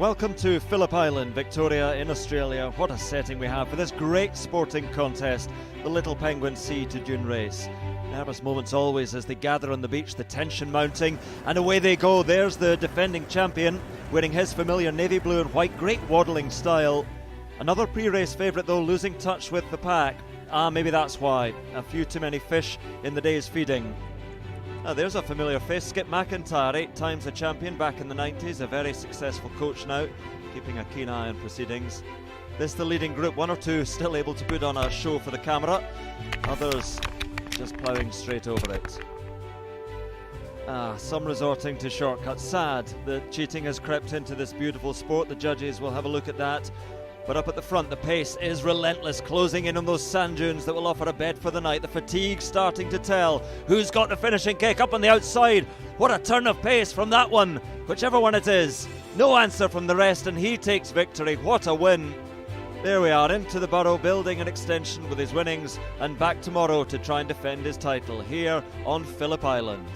Welcome to Phillip Island, Victoria in Australia. What a setting we have for this great sporting contest, the Little Penguin Sea to Dune race. Nervous moments always as they gather on the beach, the tension mounting, and away they go. There's the defending champion, wearing his familiar navy blue and white, great waddling style. Another pre-race favourite though, losing touch with the pack. Maybe that's why. A few too many fish in the day's feeding. There's a familiar face, Skip McIntyre, 8 times a champion back in the 90s, a very successful coach now, keeping a keen eye on proceedings. This the leading group, 1 or 2 still able to put on a show for the camera, others just ploughing straight over it. Some resorting to shortcuts. Sad that cheating has crept into this beautiful sport. The judges will have a look at that. But up at the front, the pace is relentless, closing in on those sand dunes that will offer a bed for the night. The fatigue starting to tell. Who's got the finishing kick up on the outside? What a turn of pace from that one, whichever one it is. No answer from the rest, and he takes victory. What a win. There we are, into the Burrow, building an extension with his winnings, and back tomorrow to try and defend his title here on Phillip Island.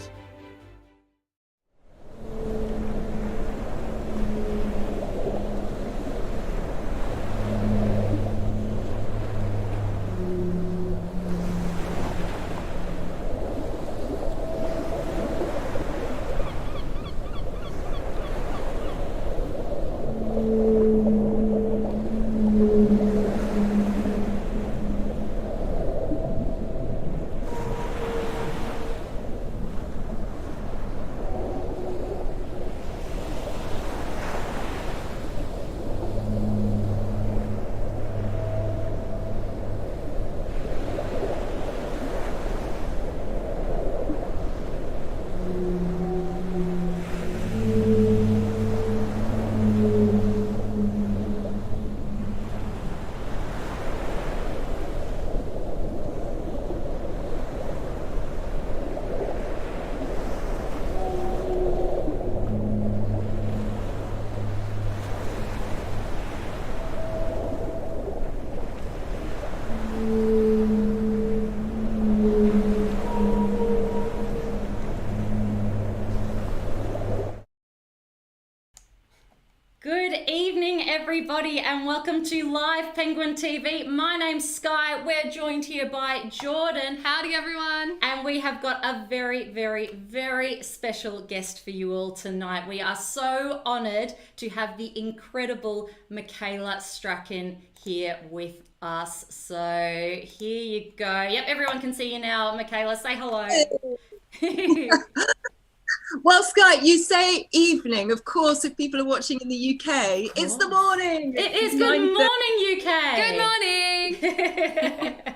Everybody, and welcome to Live Penguin TV. My name's Sky. We're joined here by Jordan. Howdy everyone. And we have got a very, very, very special guest for you all tonight. We are so honoured to have the incredible Michaela Strachan here with us. So here you go. Yep, everyone can see you now. Michaela, say hello. Well, Sky, you say evening. Of course, if people are watching in the UK, it's the morning. It is. Good morning, UK. Good morning.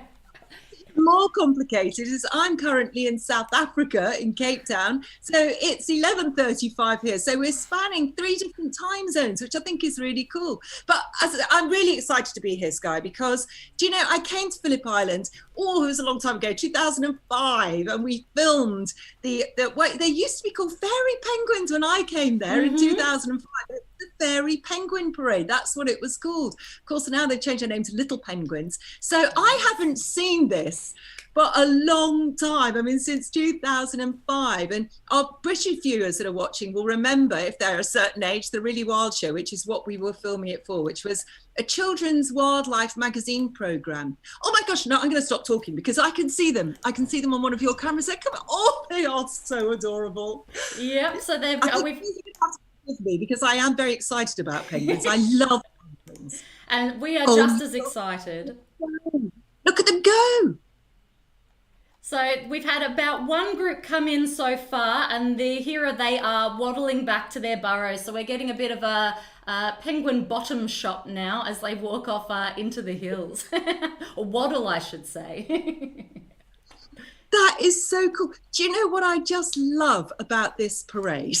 More complicated is I'm currently in South Africa, in Cape Town. So it's 11:35 here. So we're spanning 3 different time zones, which I think is really cool. But I'm really excited to be here, Sky, because, do you know, I came to Phillip Island, it was a long time ago, 2005, and we filmed the they used to be called fairy penguins when I came there in 2005. The Fairy Penguin Parade, that's what it was called. Of course, now they've changed their name to Little Penguins. So I haven't seen this for a long time. I mean, since 2005. And our British viewers that are watching will remember, if they're a certain age, the Really Wild Show, which is what we were filming it for, which was a children's wildlife magazine program. Oh my gosh, no, I'm going to stop talking because I can see them. I can see them on one of your cameras. They are so adorable. Yep, so we've with me because I am very excited about penguins. I love penguins. And we are just as excited. Look at them go. So we've had about 1 group come in so far, and here they are waddling back to their burrows. So we're getting a bit of a penguin bottom shot now as they walk off into the hills. Or waddle, I should say. That is so cool. Do you know what I just love about this parade?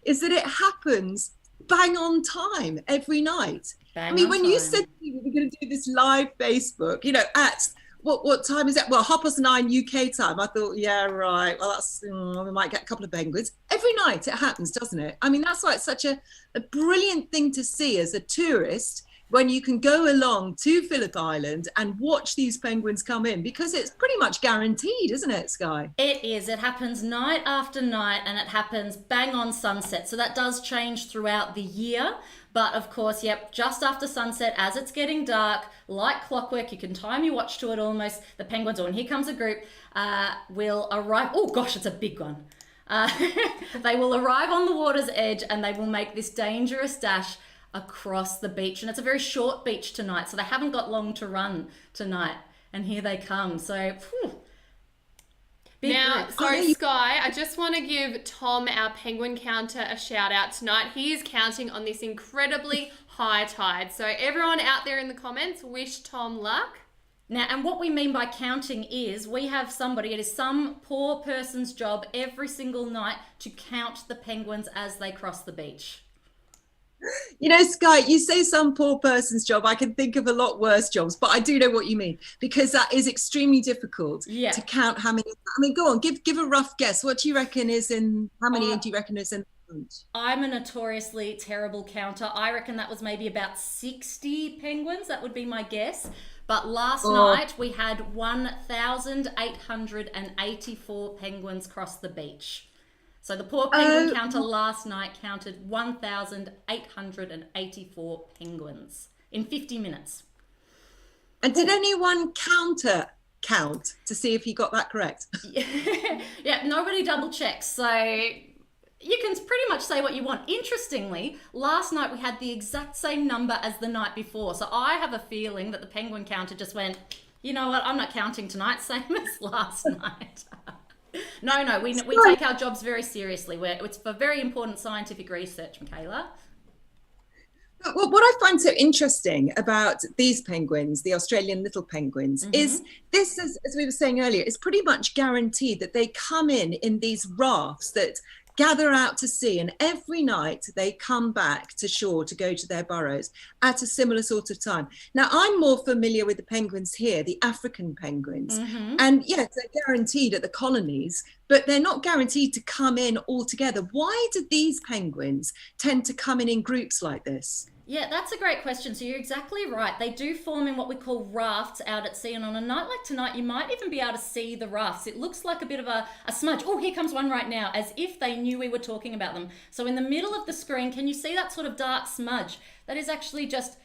Is that it happens bang on time every night. When you said we were going to do this live Facebook, you know, at what time is that? Well, 9:30 UK time. I thought, yeah, right. Well, that's we might get a couple of penguins. Every night it happens, doesn't it? I mean, that's why it's such a brilliant thing to see as a tourist. when you can go along to Phillip Island and watch these penguins come in, because it's pretty much guaranteed, isn't it, Sky? It is. It happens night after night, and it happens bang on sunset. So that does change throughout the year. But of course, yep, just after sunset, as it's getting dark, like clockwork, you can time your watch to it almost. The penguins, and here comes a group, will arrive. Oh gosh, it's a big one. They will arrive on the water's edge, and they will make this dangerous dash across the beach. And it's a very short beach tonight, so they haven't got long to run tonight. And here they come. So, now, so Sky, I just want to give Tom, our penguin counter, a shout out tonight. He is counting on this incredibly high tide. So everyone out there in the comments, wish Tom luck. Now, and what we mean by counting is we have somebody, it is some poor person's job every single night to count the penguins as they cross the beach. You know, Sky, you say some poor person's job. I can think of a lot worse jobs, but I do know what you mean, because that is extremely difficult to count how many. I mean, go on, give a rough guess. What do you reckon is in, how many do you reckon is in? I'm a notoriously terrible counter. I reckon that was maybe about 60 penguins. That would be my guess. But last night we had 1,884 penguins cross the beach. So the poor penguin counter last night counted 1,884 penguins in 50 minutes. And did anyone count to see if he got that correct? Yeah, nobody double checks. So you can pretty much say what you want. Interestingly, last night we had the exact same number as the night before. So I have a feeling that the penguin counter just went, you know what, I'm not counting tonight, same as last night. No, we take our jobs very seriously. It's for very important scientific research, Michaela. Well, what I find so interesting about these penguins, the Australian little penguins, is this, as we were saying earlier, is pretty much guaranteed that they come in these rafts that gather out to sea, and every night they come back to shore to go to their burrows at a similar sort of time. Now, I'm more familiar with the penguins here, the African penguins, and yes, they're guaranteed at the colonies, but they're not guaranteed to come in all together. Why do these penguins tend to come in groups like this? Yeah, that's a great question. So you're exactly right. They do form in what we call rafts out at sea. And on a night like tonight, you might even be able to see the rafts. It looks like a bit of a smudge. Oh, here comes one right now, as if they knew we were talking about them. So in the middle of the screen, can you see that sort of dark smudge? That is actually just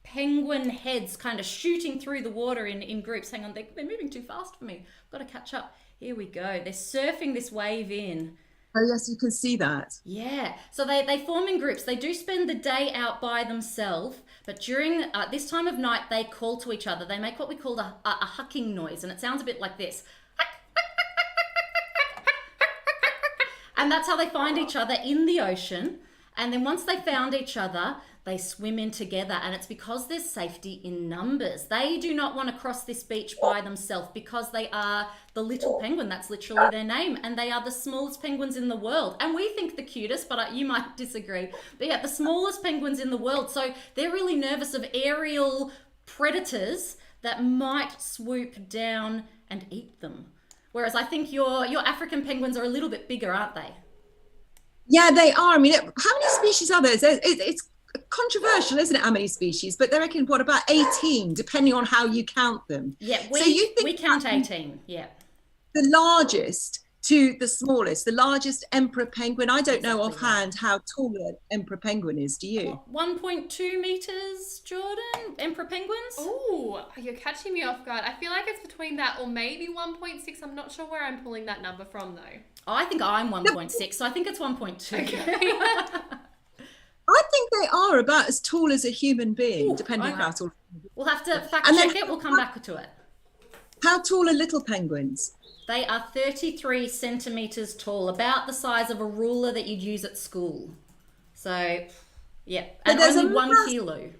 penguin heads kind of shooting through the water in groups. Hang on, they're moving too fast for me. I've got to catch up. Here we go. They're surfing this wave in. Oh, yes, you can see that. Yeah, so they form in groups. They do spend the day out by themselves, but during this time of night, they call to each other. They make what we call a hucking noise, and it sounds a bit like this. And that's how they find each other in the ocean. And then once they found each other, they swim in together, and it's because there's safety in numbers. They do not want to cross this beach by themselves because they are the little penguin. That's literally their name, and they are the smallest penguins in the world. And we think the cutest, but you might disagree. But yeah, the smallest penguins in the world. So they're really nervous of aerial predators that might swoop down and eat them. Whereas I think your African penguins are a little bit bigger, aren't they? Yeah, they are. I mean, how many species are there? It's controversial, isn't it, how many species? But they reckon, what, about 18, depending on how you count them? Yeah, we count 18, yeah. The largest to the smallest, the largest emperor penguin. I don't know offhand how tall an emperor penguin is, do you? 1.2 meters, Jordan, emperor penguins? Ooh, you're catching me off guard. I feel like it's between that or maybe 1.6. I'm not sure where I'm pulling that number from, though. Oh, I think I'm 1.6, so I think it's 1.2. Okay. I think they are about as tall as a human being, depending on how tall. We'll have to fact check it. We'll come back to it. How tall are little penguins? They are 33 centimeters tall, about the size of a ruler that you'd use at school. So, yeah, and only 1 kilo.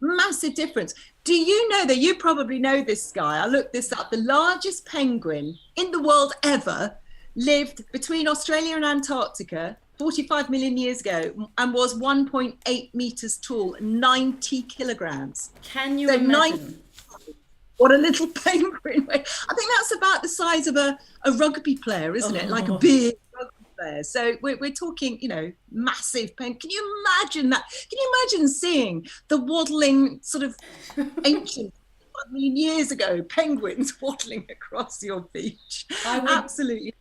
Massive difference. Do you know that, you probably know this, Sky, I looked this up, the largest penguin in the world ever lived between Australia and Antarctica 45 million years ago and was 1.8 meters tall, 90 kilograms. Can you imagine? What a little penguin. I think that's about the size of a rugby player, isn't it? Like a big rugby there. So we're talking, massive penguin. Can you imagine that? Can you imagine seeing the waddling sort of ancient, I mean, years ago, penguins waddling across your beach? Absolutely.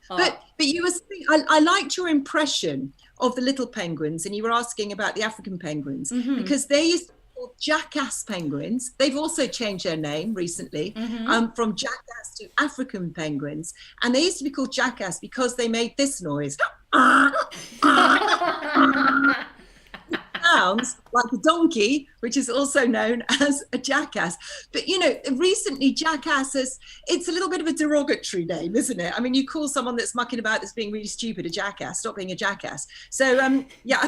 But you were saying, I liked your impression of the little penguins, and you were asking about the African penguins, because they used to be called jackass penguins. They've also changed their name recently, from jackass to African penguins, and they used to be called jackass because they made this noise. Sounds like a donkey, which is also known as a jackass. But recently jackass it's a little bit of a derogatory name, isn't it? I mean, you call someone that's mucking about, that's being really stupid, a jackass. Stop being a jackass. So I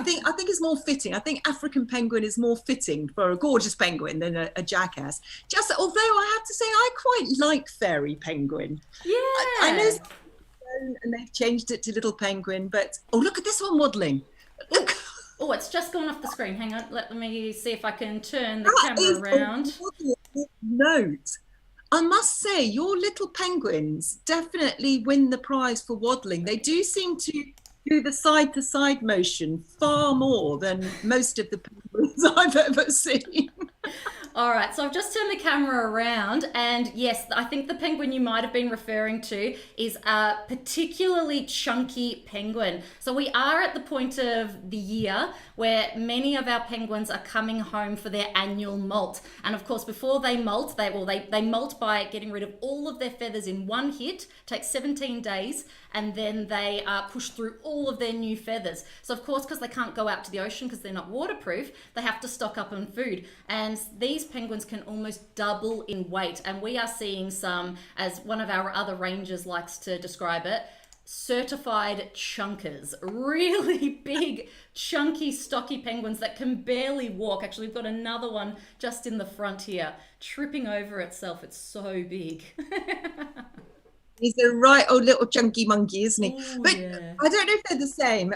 think it's more fitting. I think African penguin is more fitting for a gorgeous penguin than a jackass. Just although I have to say I quite like fairy penguin. Yeah, I know, and they've changed it to little penguin, but look at this one waddling. Look. Oh, it's just gone off the screen. Hang on, let me see if I can turn the camera around. Note. I must say, your little penguins definitely win the prize for waddling. They do seem to do the side-to-side motion far more than most of the penguins I've ever seen. All right, so I've just turned the camera around, and yes, I think the penguin you might have been referring to is a particularly chunky penguin. So we are at the point of the year where many of our penguins are coming home for their annual molt. And of course, before they molt, they molt by getting rid of all of their feathers in one hit, takes 17 days, and then they push through all of their new feathers. So of course, because they can't go out to the ocean because they're not waterproof, they have to stock up on food. And these penguins can almost double in weight. And we are seeing some, as one of our other rangers likes to describe it, certified chunkers. Really big, chunky, stocky penguins that can barely walk. Actually, we've got another one just in the front here, tripping over itself. It's so big. He's a right old little chunky monkey, isn't he? Ooh, but yeah. I don't know if they're the same,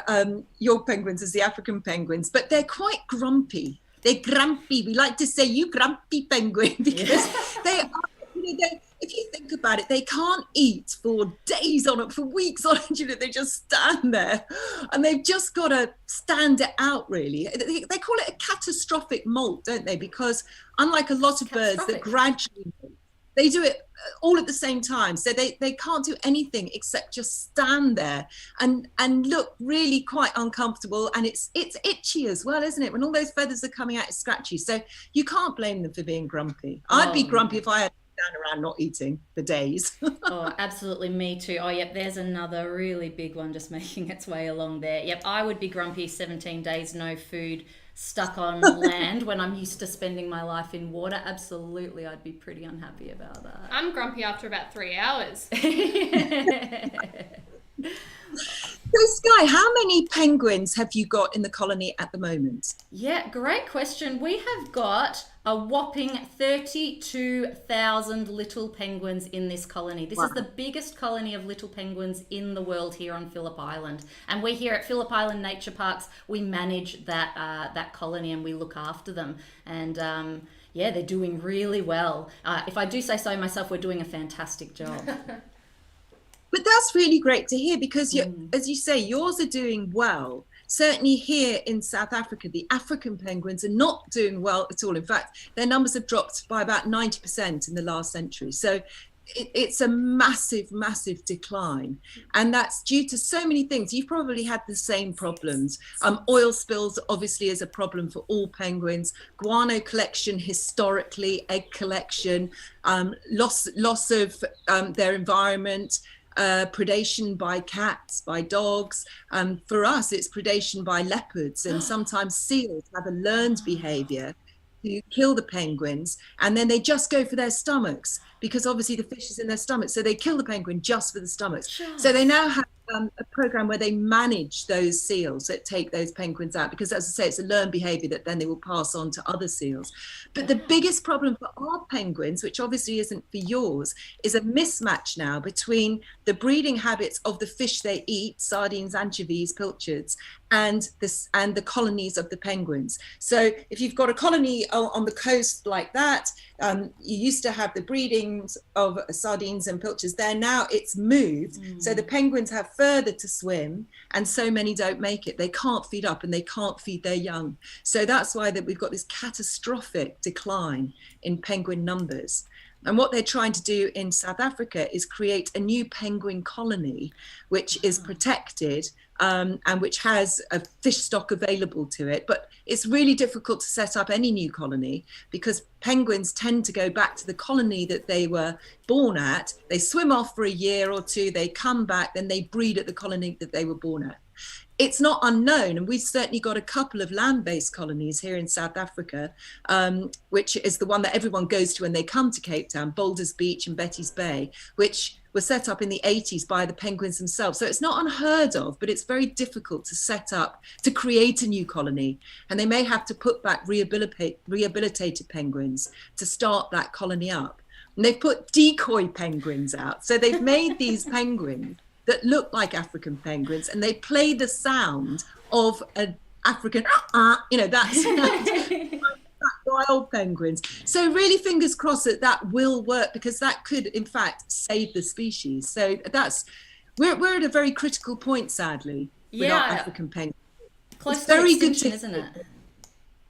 your penguins, as the African penguins, but they're quite grumpy. They're grumpy. We like to say, you grumpy penguin, because they are, if you think about it, they can't eat for days on it, for weeks on it. They just stand there, and they've just got to stand it out, really. They call it a catastrophic molt, don't they? Because unlike a lot of birds that gradually molt, they do it all at the same time. So they can't do anything except just stand there and look really quite uncomfortable. And it's itchy as well, isn't it? When all those feathers are coming out, it's scratchy. So you can't blame them for being grumpy. I'd be grumpy if I had to stand around not eating for days. Oh, absolutely. Me too. Oh, yep. There's another really big one just making its way along there. Yep. I would be grumpy 17 days, no food, stuck on land when I'm used to spending my life in water. Absolutely, I'd be pretty unhappy about that. I'm grumpy after about 3 hours. So Sky, how many penguins have you got in the colony at the moment? Yeah, great question. We have got a whopping 32,000 little penguins in this colony. This is the biggest colony of little penguins in the world here on Phillip Island. And we here at Phillip Island Nature Parks, we manage that colony and we look after them. And yeah, they're doing really well. If I do say so myself, we're doing a fantastic job. But that's really great to hear, because as you say, yours are doing well. Certainly here in South Africa, the African penguins are not doing well at all. In fact, their numbers have dropped by about 90% in the last century. So it's a massive, massive decline. And that's due to so many things. You've probably had the same problems. Oil spills obviously is a problem for all penguins. Guano collection historically, egg collection, loss of their environment, predation by cats, by dogs. For us, it's predation by leopards, and sometimes seals have a learned behavior to kill the penguins, and then they just go for their stomachs, because obviously the fish is in their stomach, so they kill the penguin just for the stomachs. So they now have a program where they manage those seals that take those penguins out, because as I say, it's a learned behavior that then they will pass on to other seals. But the biggest problem for our penguins, which obviously isn't for yours, is a mismatch now between the breeding habits of the fish they eat, sardines, anchovies, pilchards, and the colonies of the penguins. So if you've got a colony on the coast like that, you used to have the breedings of sardines and pilchards there. Now it's moved. So the penguins have further to swim, and so many don't make it. They can't feed up and they can't feed their young. So that's why that we've got this catastrophic decline in penguin numbers. And what they're trying to do in South Africa is create a new penguin colony, which is protected and which has a fish stock available to it. But it's really difficult to set up any new colony because penguins tend to go back to the colony that they were born at. They swim off for a year or two, they come back, then they breed at the colony that they were born at. It's not unknown, and we've certainly got a couple of land-based colonies here in South Africa, which is the one that everyone goes to when they come to Cape Town, Boulders Beach and Betty's Bay, which were set up in the 80s by the penguins themselves. So it's not unheard of, but it's very difficult to set up, to create a new colony. And they may have to put back rehabilitated penguins to start that colony up. And they've put decoy penguins out. So they've made these penguins that look like African penguins, and they play the sound of an African, that's wild penguins. So really fingers crossed that will work, because that could in fact save the species. So we're at a very critical point, sadly, with our African penguins. Close to extinction, isn't it?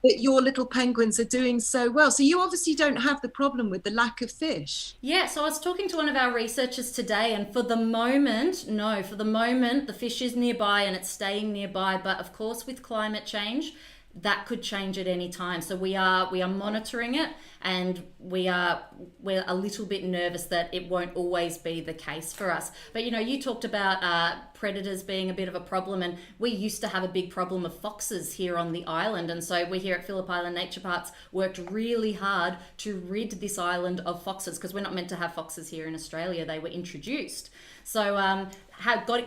That your little penguins are doing so well. So you obviously don't have the problem with the lack of fish. Yeah, so I was talking to one of our researchers today, and for the moment, the fish is nearby and it's staying nearby. But of course, with climate change, that could change at any time. So we are monitoring it, and we're a little bit nervous that it won't always be the case for us. But you talked about predators being a bit of a problem, and we used to have a big problem of foxes here on the island, and so we here at Phillip Island Nature Parks worked really hard to rid this island of foxes, because we're not meant to have foxes here in Australia. They were introduced. So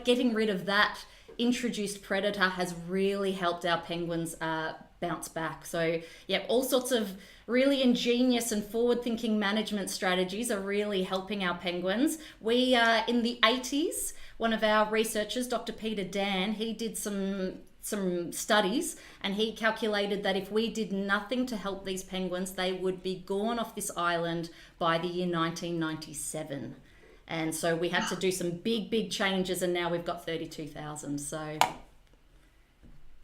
getting rid of that introduced predator has really helped our penguins bounce back. So all sorts of really ingenious and forward-thinking management strategies are really helping our penguins. We in the 80s, one of our researchers, Dr. Peter Dan, he did some studies, and he calculated that if we did nothing to help these penguins, they would be gone off this island by the year 1997. And so we had to do some big changes, and now we've got 32,000. So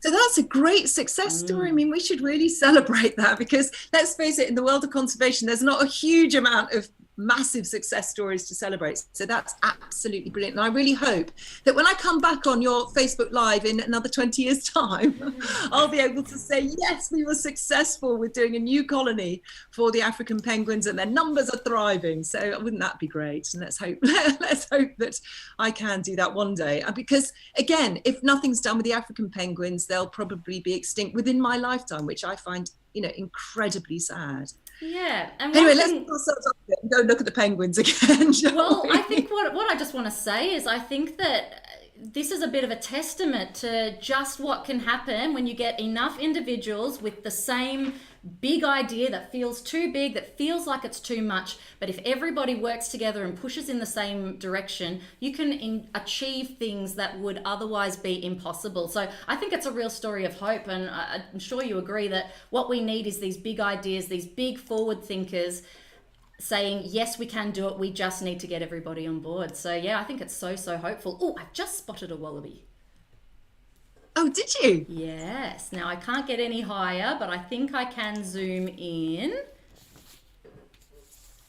that's a great success story. I mean, we should really celebrate that, because let's face it, in the world of conservation, there's not a huge amount of massive success stories to celebrate. So that's absolutely brilliant. And I really hope that when I come back on your Facebook Live in another 20 years time, I'll be able to say, yes, we were successful with doing a new colony for the African penguins and their numbers are thriving. So wouldn't that be great? And let's hope that I can do that one day. Because again, if nothing's done with the African penguins, they'll probably be extinct within my lifetime, which I find, incredibly sad. Yeah. And anyway, let's put ourselves up there and go look at the penguins again. Well, I think what I just want to say is I think that this is a bit of a testament to just what can happen when you get enough individuals with the same big idea that feels too big, that feels like it's too much. But if everybody works together and pushes in the same direction, you can achieve things that would otherwise be impossible. So I think it's a real story of hope, and I'm sure you agree that what we need is these big ideas, these big forward thinkers saying, yes, we can do it. We just need to get everybody on board. So yeah, I think it's so hopeful. Oh, I've just spotted a wallaby. Oh, did you? Yes. Now I can't get any higher, but I think I can zoom in.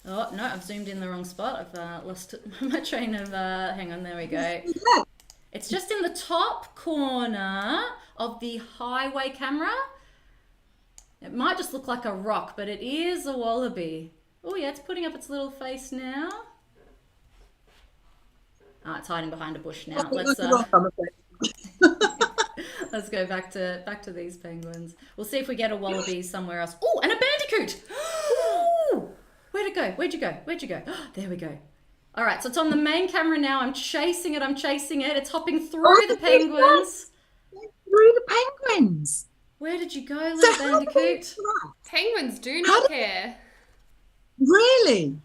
Oh, no, I've zoomed in the wrong spot. I've lost my train of, hang on, there we go. Yeah. It's just in the top corner of the highway camera. It might just look like a rock, but it is a wallaby. Oh yeah, it's putting up its little face now. Oh, it's hiding behind a bush now. Let's go back to these penguins. We'll see if we get a wallaby somewhere else. Oh, and a bandicoot! Ooh, where'd it go? Where'd you go? Oh, there we go. All right, so it's on the main camera now. I'm chasing it. It's hopping through the penguins. Through the penguins? Where did you go, little bandicoot? Penguins do not care. Really?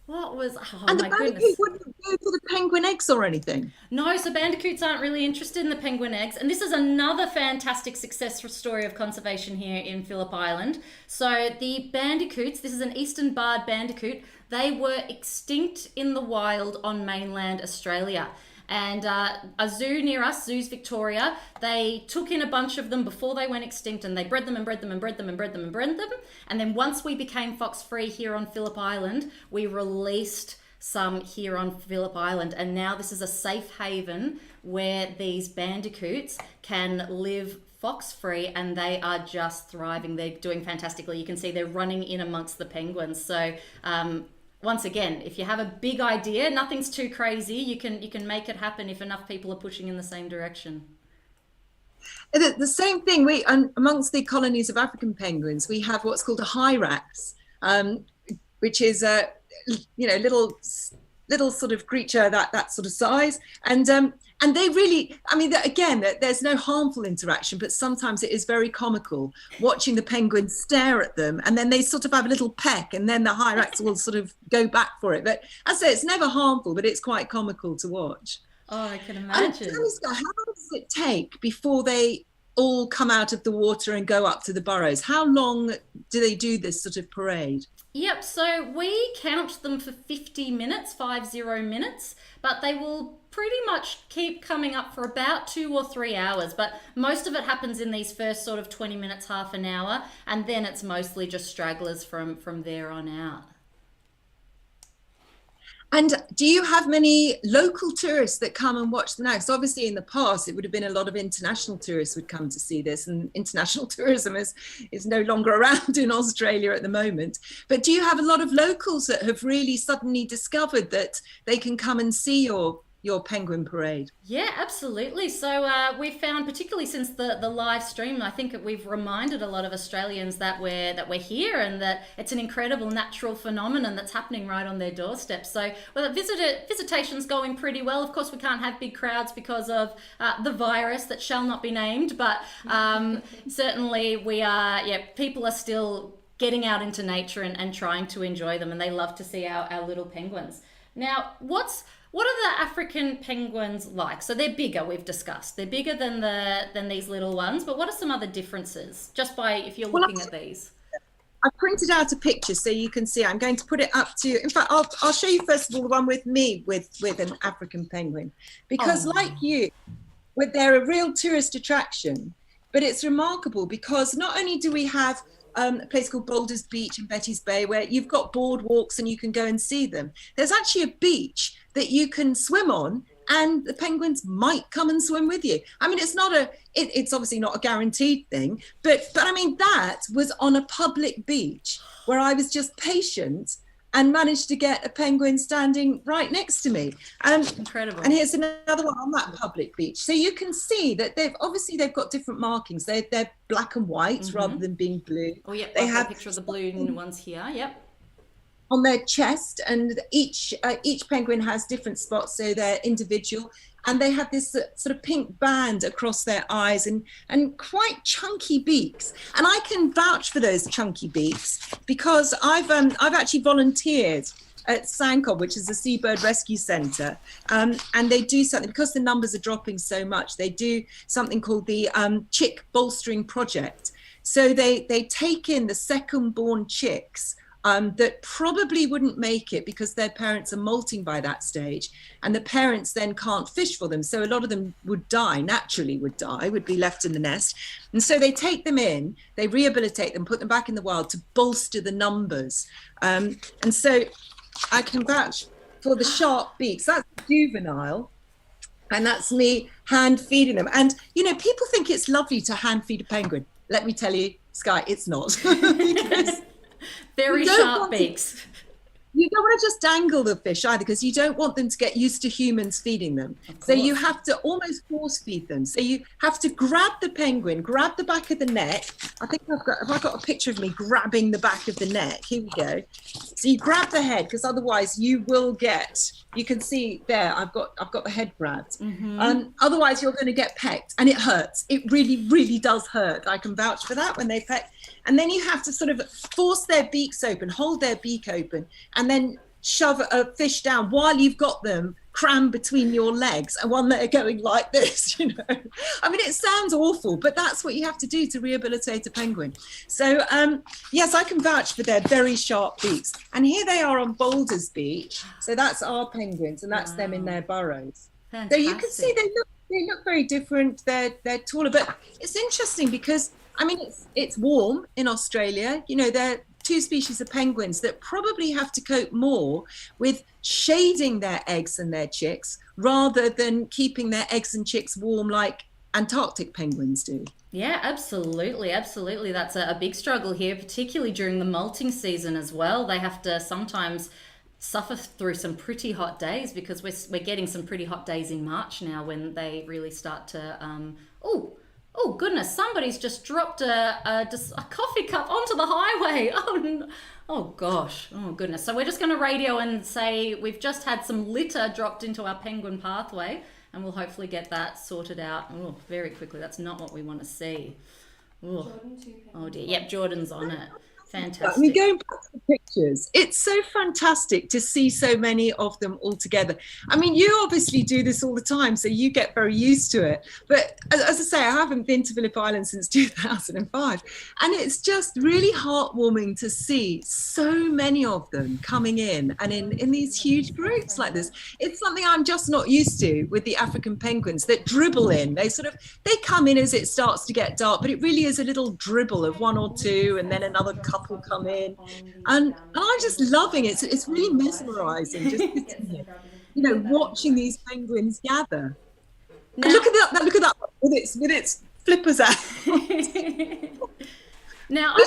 What was... Oh, and my the bandicoot goodness. wouldn't go for the penguin eggs or anything? No, so bandicoots aren't really interested in the penguin eggs. And this is another fantastic success story of conservation here in Phillip Island. So the bandicoots, this is an eastern barred bandicoot, they were extinct in the wild on mainland Australia. And a zoo near us, Zoos Victoria, they took in a bunch of them before they went extinct, and they bred them and bred them and bred them and bred them and bred them. And then once we became fox free here on Phillip Island, we released some here on Phillip Island, and now this is a safe haven where these bandicoots can live fox free, and they are just thriving. They're doing fantastically. You can see they're running in amongst the penguins. So once again, if you have a big idea, nothing's too crazy, you can make it happen if enough people are pushing in the same direction. The same thing, we amongst the colonies of African penguins, we have what's called a hyrax, which is a little sort of creature that sort of size, and they really, I mean, again, there's no harmful interaction, but sometimes it is very comical watching the penguins stare at them, and then they sort of have a little peck, and then the hyrax will sort of go back for it. But I say it's never harmful, but it's quite comical to watch. Oh, I can imagine. How long does it take before they all come out of the water and go up to the burrows? How long do they do this sort of parade? Yep, so we count them for 50 minutes, 50 minutes, but they will pretty much keep coming up for about 2 or 3 hours. But most of it happens in these first sort of 20 minutes, half an hour, and then it's mostly just stragglers from there on out. And do you have many local tourists that come and watch them now? Because obviously in the past, it would have been a lot of international tourists would come to see this, and international tourism is no longer around in Australia at the moment. But do you have a lot of locals that have really suddenly discovered that they can come and see your penguin parade? Yeah, absolutely. So we found, particularly since the live stream, I think we've reminded a lot of Australians that we're here, and that it's an incredible natural phenomenon that's happening right on their doorstep. So visitation's going pretty well. Of course, we can't have big crowds because of the virus that shall not be named, but certainly people are still getting out into nature and trying to enjoy them, and they love to see our little penguins. Now, what are the African penguins like? So they're bigger, we've discussed. They're bigger than these little ones, but what are some other differences, just by if you're looking at these? I printed out a picture so you can see. I'm going to put it up to, in fact, I'll show you first of all the one with me with an African penguin, because like you, they're a real tourist attraction, but it's remarkable because not only do we have a place called Boulders Beach in Betty's Bay where you've got boardwalks and you can go and see them. There's actually a beach that you can swim on, and the penguins might come and swim with you. I mean, it's obviously not a guaranteed thing, but I mean, that was on a public beach where I was just patient and managed to get a penguin standing right next to me. Incredible. And here's another one on that public beach. So you can see that they've got different markings. They're black and white rather than being blue. Oh, yeah, they have a picture of the blue ones here. Yep. On their chest, and each penguin has different spots, so they're individual, and they have this sort of pink band across their eyes and quite chunky beaks. And I can vouch for those chunky beaks because I've actually volunteered at Sankob, which is a seabird rescue centre, and they do something, because the numbers are dropping so much, they do something called the chick bolstering project. So they take in the second born chicks that probably wouldn't make it because their parents are molting by that stage, and the parents then can't fish for them. So a lot of them would be left in the nest. And so they take them in, they rehabilitate them, put them back in the wild to bolster the numbers. And so I can vouch for the sharp beaks. That's juvenile. And that's me hand feeding them. And, people think it's lovely to hand feed a penguin. Let me tell you, Sky, it's not. Because very sharp beaks. You don't want to just dangle the fish either, because you don't want them to get used to humans feeding them. So you have to almost force feed them. So you have to grab the penguin, grab the back of the neck. I think I've got a picture of me grabbing the back of the neck. Here we go. So you grab the head, because otherwise you can see there, I've got the head grabbed. Otherwise you're going to get pecked, and it hurts. It really, really does hurt. I can vouch for that when they peck. And then you have to sort of force their beaks open, hold their beak open, and then shove a fish down while you've got them crammed between your legs, and one that are going like this, I mean, it sounds awful, but that's what you have to do to rehabilitate a penguin. So, yes, I can vouch for their very sharp beaks. And here they are on Boulders Beach. So that's our penguins, and that's them in their burrows. Fantastic. So you can see they look very different. They're taller, but it's interesting because I mean it's warm in Australia. You know, there are two species of penguins that probably have to cope more with shading their eggs and their chicks rather than keeping their eggs and chicks warm like Antarctic penguins do. Yeah, absolutely, absolutely. That's a big struggle here, particularly during the molting season as well. They have to sometimes suffer through some pretty hot days because we're getting some pretty hot days in March now when they really start to oh goodness, somebody's just dropped just a coffee cup onto the highway. Oh gosh, oh goodness. So we're just going to radio and say we've just had some litter dropped into our penguin pathway, and we'll hopefully get that sorted out very quickly. That's not what we want to see. Oh dear. Yep, Jordan's on it. Fantastic. I mean, going back to the pictures, it's so fantastic to see so many of them all together. I mean, you obviously do this all the time, so you get very used to it. But as I say, I haven't been to Phillip Island since 2005. And it's just really heartwarming to see so many of them coming in and in these huge groups like this. It's something I'm just not used to with the African penguins that dribble in. They come in as it starts to get dark, but it really is a little dribble of one or two and then another couple come in, and I'm just loving it. It's really mesmerizing, just watching these penguins gather. Now, and look at that with its flippers out. Now I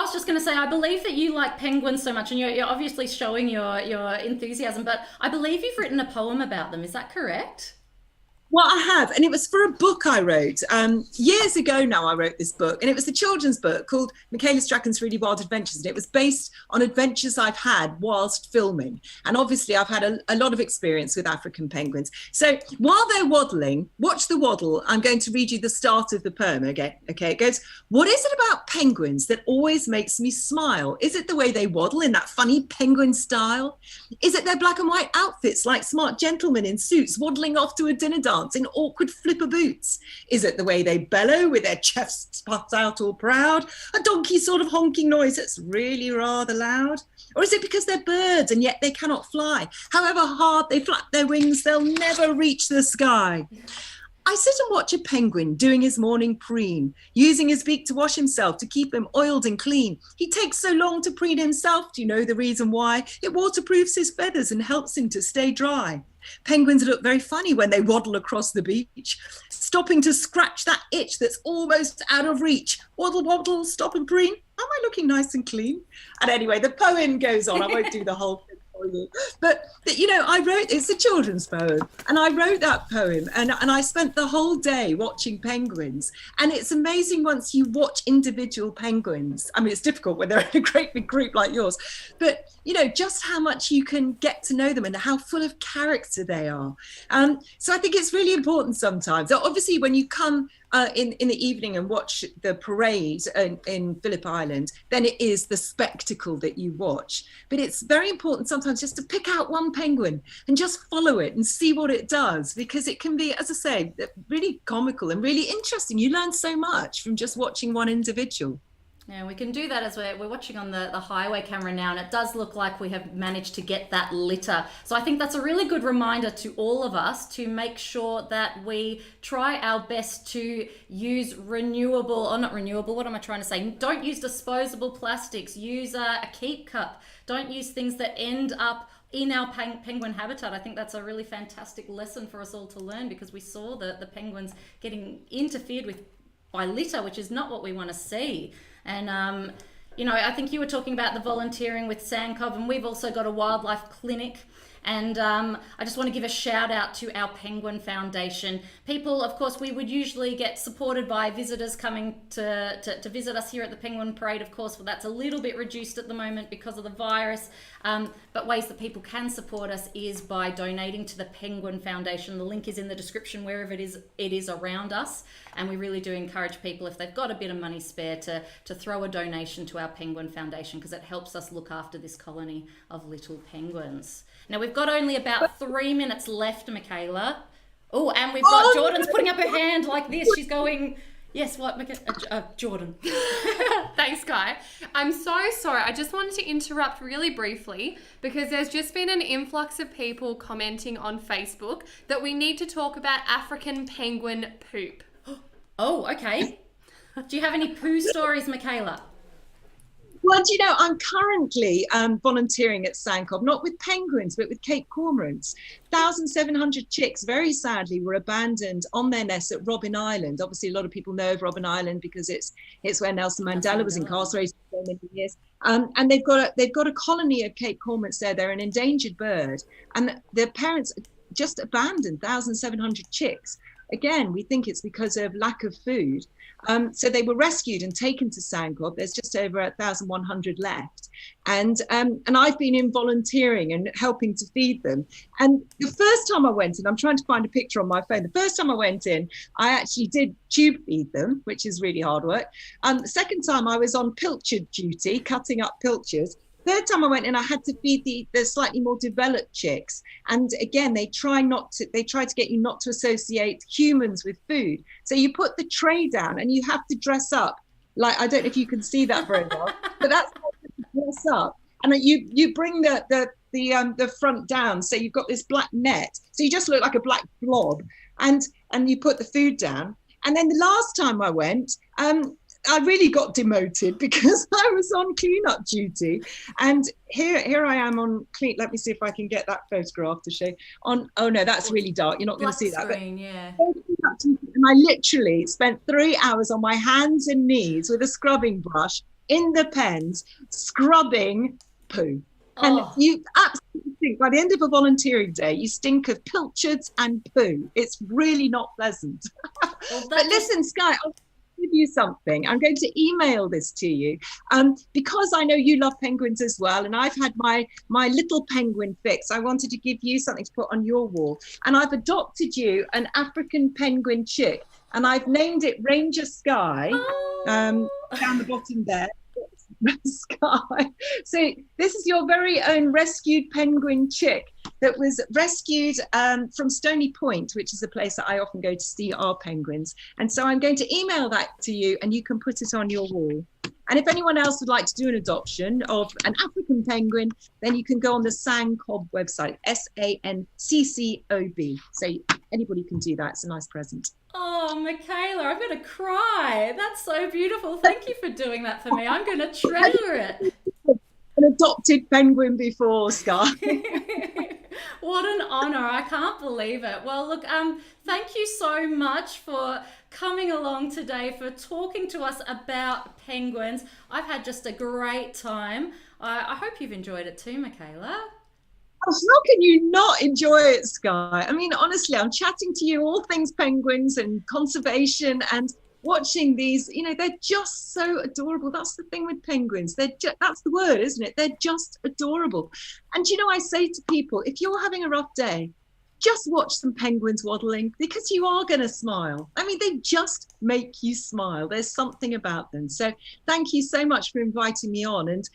was just going to say, I believe that you like penguins so much, and you're obviously showing your enthusiasm. But I believe you've written a poem about them. Is that correct? Well, I have, and it was for a book I wrote years ago now. I wrote this book, and it was a children's book called Michaela Strachan's Really Wild Adventures, and it was based on adventures I've had whilst filming. And obviously I've had a lot of experience with African penguins. So while they're waddling, watch the waddle. I'm going to read you the start of the poem. Okay, it goes, "What is it about penguins that always makes me smile? Is it the way they waddle in that funny penguin style? Is it their black and white outfits like smart gentlemen in suits waddling off to a dinner dance in awkward flipper boots? Is it the way they bellow with their chests puffed out all proud, a donkey sort of honking noise that's really rather loud? Or is it because they're birds and yet they cannot fly? However hard they flap their wings, they'll never reach the sky. I sit and watch a penguin doing his morning preen, using his beak to wash himself to keep him oiled and clean. He takes so long to preen himself. Do you know the reason why? It waterproofs his feathers and helps him to stay dry. Penguins look very funny when they waddle across the beach, stopping to scratch that itch that's almost out of reach. Waddle, waddle, stop and preen. Am I looking nice and clean?" And anyway, the poem goes on. I won't do the whole thing for you. But I wrote, it's a children's poem, and I wrote that poem, and I spent the whole day watching penguins. And it's amazing once you watch individual penguins. I mean, it's difficult when they're in a great big group like yours, but just how much you can get to know them and how full of character they are. So I think it's really important sometimes. So obviously, when you come in the evening and watch the parade in Phillip Island, then it is the spectacle that you watch. But it's very important sometimes just to pick out one penguin and just follow it and see what it does, because it can be, as I say, really comical and really interesting. You learn so much from just watching one individual. Yeah, we can do that as we're watching on the highway camera now, and it does look like we have managed to get that litter. So I think that's a really good reminder to all of us to make sure that we try our best to use what am I trying to say? Don't use disposable plastics. Use a keep cup. Don't use things that end up in our penguin habitat. I think that's a really fantastic lesson for us all to learn, because we saw the penguins getting interfered with by litter, which is not what we want to see. And, I think you were talking about the volunteering with Sandcob, and we've also got a wildlife clinic. And I just want to give a shout out to our Penguin Foundation. People, of course, we would usually get supported by visitors coming to visit us here at the Penguin Parade. Of course, that's a little bit reduced at the moment because of the virus. But ways that people can support us is by donating to the Penguin Foundation. The link is in the description wherever it is around us. And we really do encourage people, if they've got a bit of money spare, to throw a donation to our Penguin Foundation, because it helps us look after this colony of little penguins. Now, we've got only about 3 minutes left, Michaela. Oh, and we've got Jordan's putting up her hand like this. She's going, Yes, what, Jordan? Thanks, Guy. I'm so sorry. I just wanted to interrupt really briefly because there's just been an influx of people commenting on Facebook that we need to talk about African penguin poop. Oh, okay. Do you have any poo stories, Michaela? Well, do you know, I'm currently volunteering at Sandcob, not with penguins, but with Cape cormorants. 1,700 chicks, very sadly, were abandoned on their nests at Robben Island. Obviously, a lot of people know of Robben Island because it's where Nelson Mandela was incarcerated for so many years. And they've got a colony of Cape cormorants there. They're an endangered bird, and their parents just abandoned 1,700 chicks. Again, we think it's because of lack of food. So they were rescued and taken to Sandcob. There's just over 1,100 left. And I've been in volunteering and helping to feed them. And the first time I went in, I'm trying to find a picture on my phone. The first time I went in, I actually did tube feed them, which is really hard work. The second time I was on pilchard duty, cutting up pilchards. Third time I went in, I had to feed the slightly more developed chicks. And again, they try to get you not to associate humans with food. So you put the tray down and you have to dress up. Like, I don't know if you can see that very well, but that's how you dress up. And you bring the front down. So you've got this black net. So you just look like a black blob, and you put the food down. And then the last time I went, I really got demoted because I was on cleanup duty, and here I am on clean. Let me see if I can get that photograph to show. Oh no, that's really dark. You're not going to see that. Screen, yeah. And I literally spent 3 hours on my hands and knees with a scrubbing brush in the pens, scrubbing poo. And you absolutely think by the end of a volunteering day, you stink of pilchards and poo. It's really not pleasant. Well, but listen, Sky, I'll give you something. I'm going to email this to you because I know you love penguins as well, and I've had my little penguin fix. I wanted to give you something to put on your wall, and I've adopted you an African penguin chick, and I've named it Ranger Sky. Down the bottom there. Sky. So this is your very own rescued penguin chick that was rescued from Stony Point, which is a place that I often go to see our penguins. And so I'm going to email that to you, and you can put it on your wall. And if anyone else would like to do an adoption of an African penguin, then you can go on the Sandcob website, SANCCOB. So anybody can do that. It's a nice present. Oh, Michaela, I'm going to cry. That's so beautiful. Thank you for doing that for me. I'm going to treasure it. An adopted penguin before, Sky. What an honor. I can't believe it. Well, look, thank you so much for coming along today, for talking to us about penguins. I've had just a great time. I hope you've enjoyed it too, Michaela. How can you not enjoy it, Sky? I mean, honestly, I'm chatting to you all things penguins and conservation and watching these, they're just so adorable. That's the thing with penguins. That's the word, isn't it? They're just adorable. And, I say to people, if you're having a rough day, just watch some penguins waddling because you are going to smile. I mean, they just make you smile. There's something about them. So thank you so much for inviting me on. And,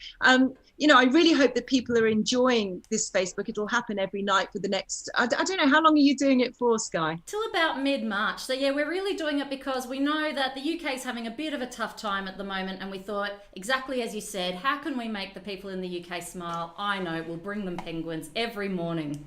I really hope that people are enjoying this Facebook. It'll happen every night for the next, I don't know, how long are you doing it for, Sky? Till about mid-March. So yeah, we're really doing it because we know that the UK is having a bit of a tough time at the moment. And we thought, exactly as you said, how can we make the people in the UK smile? I know, we'll bring them penguins every morning.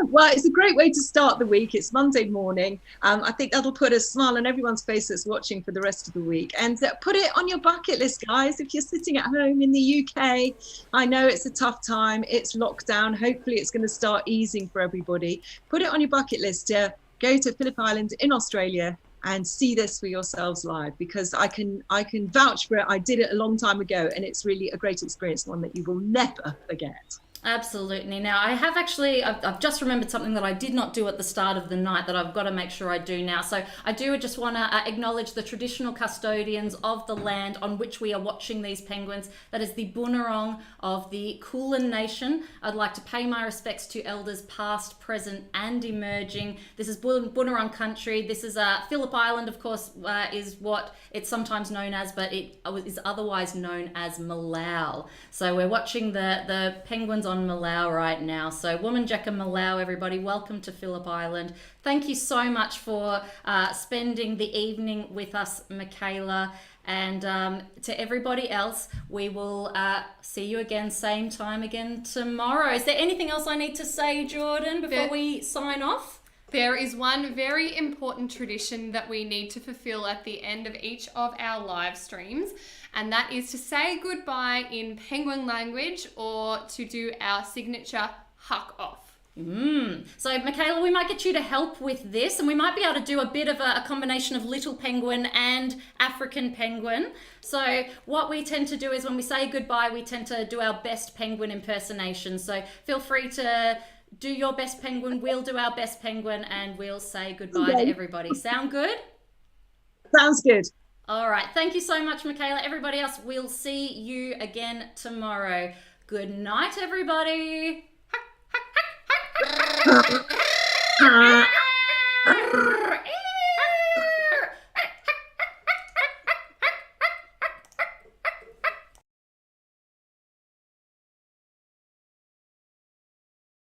Well, it's a great way to start the week. It's Monday morning. I think that'll put a smile on everyone's face that's watching for the rest of the week. And put it on your bucket list, guys. If you're sitting at home in the UK, I know it's a tough time. It's lockdown. Hopefully it's going to start easing for everybody. Put it on your bucket list. Go to Phillip Island in Australia and see this for yourselves live, because I can vouch for it. I did it a long time ago, and it's really a great experience, one that you will never forget. Absolutely. Now, I have actually, I've just remembered something that I did not do at the start of the night that I've got to make sure I do now. So I do just want to acknowledge the traditional custodians of the land on which we are watching these penguins. That is the Bunurong of the Kulin Nation. I'd like to pay my respects to elders past, present and emerging. This is Bunurong country. This is Phillip Island, of course, is what it's sometimes known as, but it is otherwise known as Malau. So we're watching the penguins on on Malau right now. So Wominjeka Malau, everybody, welcome to Phillip Island. Thank you so much for spending the evening with us, Michaela. And to everybody else, we will see you again, same time again tomorrow. Is there anything else I need to say, Jordan, before we sign off? There is one very important tradition that we need to fulfill at the end of each of our live streams, and that is to say goodbye in Penguin language or to do our signature huck off. So Michaela, we might get you to help with this, and we might be able to do a bit of a combination of little penguin and African penguin. So what we tend to do is when we say goodbye, we tend to do our best penguin impersonation. So feel free to do your best penguin, we'll do our best penguin, and we'll say goodbye to everybody. Sound good? Sounds good. All right. Thank you so much, Michaela. Everybody else, we'll see you again tomorrow. Good night, everybody.